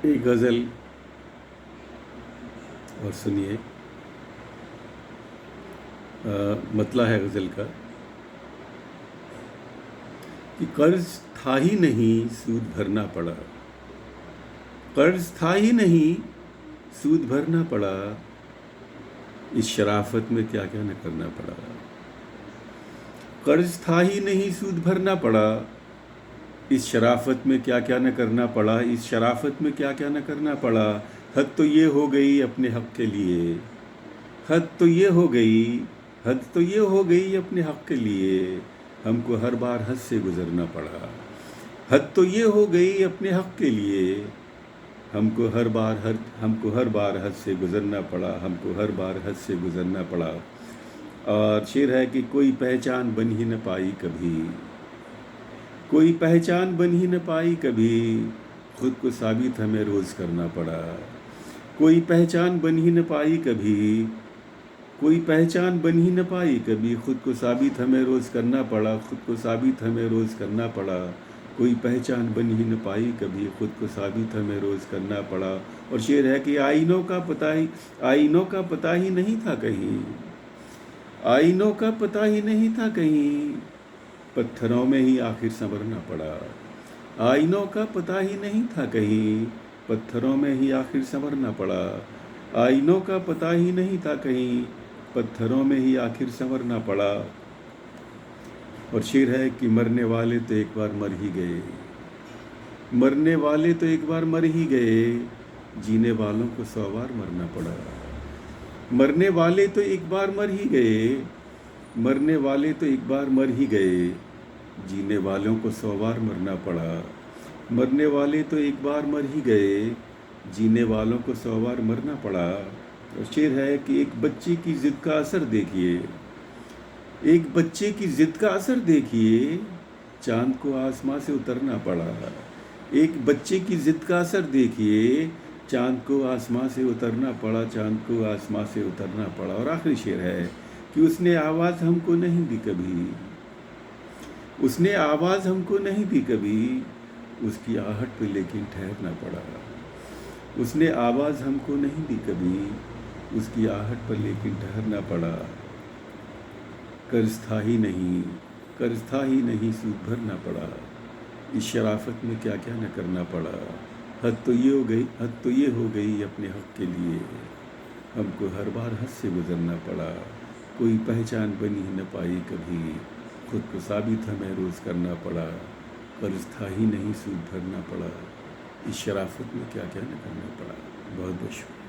ایک غزل اور سنیے. مطلع ہے غزل کا کہ قرض تھا ہی نہیں سود بھرنا پڑا. قرض تھا ہی نہیں سود بھرنا پڑا. اس شرافت میں کیا کیا نہ کرنا پڑا. قرض تھا ہی نہیں سود بھرنا پڑا. اس شرافت میں کیا کیا نہ کرنا پڑا. اس شرافت میں کیا کیا نہ کرنا پڑا. حد تو یہ ہو گئی اپنے حق کے لیے. حد تو یہ ہو گئی. حد تو یہ ہو گئی اپنے حق کے لیے. ہم کو ہر بار حد سے گزرنا پڑا. حد تو یہ ہو گئی اپنے حق کے لیے. ہم کو ہر بار حد سے گزرنا پڑا. ہم کو ہر بار حد سے گزرنا پڑا. اور شعر ہے کہ کوئی پہچان بن ہی نہ پائی کبھی. کوئی پہچان بن ہی نہ پائی کبھی. خود کو ثابت ہمیں روز کرنا پڑا. کوئی پہچان بن ہی نہ پائی کبھی. کوئی پہچان بن ہی نہ پائی کبھی. خود کو ثابت ہمیں روز کرنا پڑا. خود کو ثابت ہمیں روز کرنا پڑا. کوئی پہچان بن ہی نہ پائی کبھی. خود کو ثابت ہمیں روز کرنا پڑا. اور شعر ہے کہ آئینوں کا پتہ ہی نہیں تھا کہیں. آئینوں کا پتہ ہی نہیں تھا کہیں. پتھروں میں ہی آخر سنورنا پڑا. آئینوں کا پتہ ہی نہیں تھا کہیں. پتھروں میں ہی آخر سنورنا پڑا. آئینوں کا پتہ ہی نہیں تھا کہیں. پتھروں میں ہی آخر سنورنا پڑا. اور شعر ہے کہ مرنے والے تو ایک بار مر ہی گئے. مرنے والے تو ایک بار مر ہی گئے. جینے والوں کو 100 بار مرنا پڑا. مرنے والے تو ایک بار مر ہی گئے. مرنے والے تو ایک بار مر ہی گئے. جینے والوں کو 100 بار مرنا پڑا. مرنے والے تو ایک بار مر ہی گئے. جینے والوں کو 100 بار مرنا پڑا. اور شعر ہے کہ ایک بچے کی ضد کا اثر دیکھیے. ایک بچے کی ضد کا اثر دیکھیے. چاند کو آسماں سے اترنا پڑا. ایک بچے کی ضد کا اثر دیکھیے. چاند کو آسماں سے اترنا پڑا. چاند کو آسماں سے اترنا پڑا. اور آخری شعر ہے کہ اس نے آواز ہم کو نہیں دی کبھی. اس نے آواز ہم کو نہیں دی کبھی. اس کی آہٹ پہ لیکن ٹھہرنا پڑا. اس نے آواز ہم کو نہیں دی کبھی. اس کی آہٹ پر لیکن ٹھہرنا پڑا. قرض تھا ہی نہیں سود بھرنا پڑا. اس شرافت میں کیا کیا نہ کرنا پڑا. حد تو یہ ہو گئی اپنے حق کے لیے. ہم کو ہر بار حد سے گزرنا پڑا. کوئی پہچان بنی ہی نہ پائی کبھی. خود کو ثابت ہمیں روز کرنا پڑا. قرض تھا ہی نہیں سود بھرنا پڑا. اس شرافت میں کیا کیا نہ کرنا پڑا. بہت بہت شکریہ.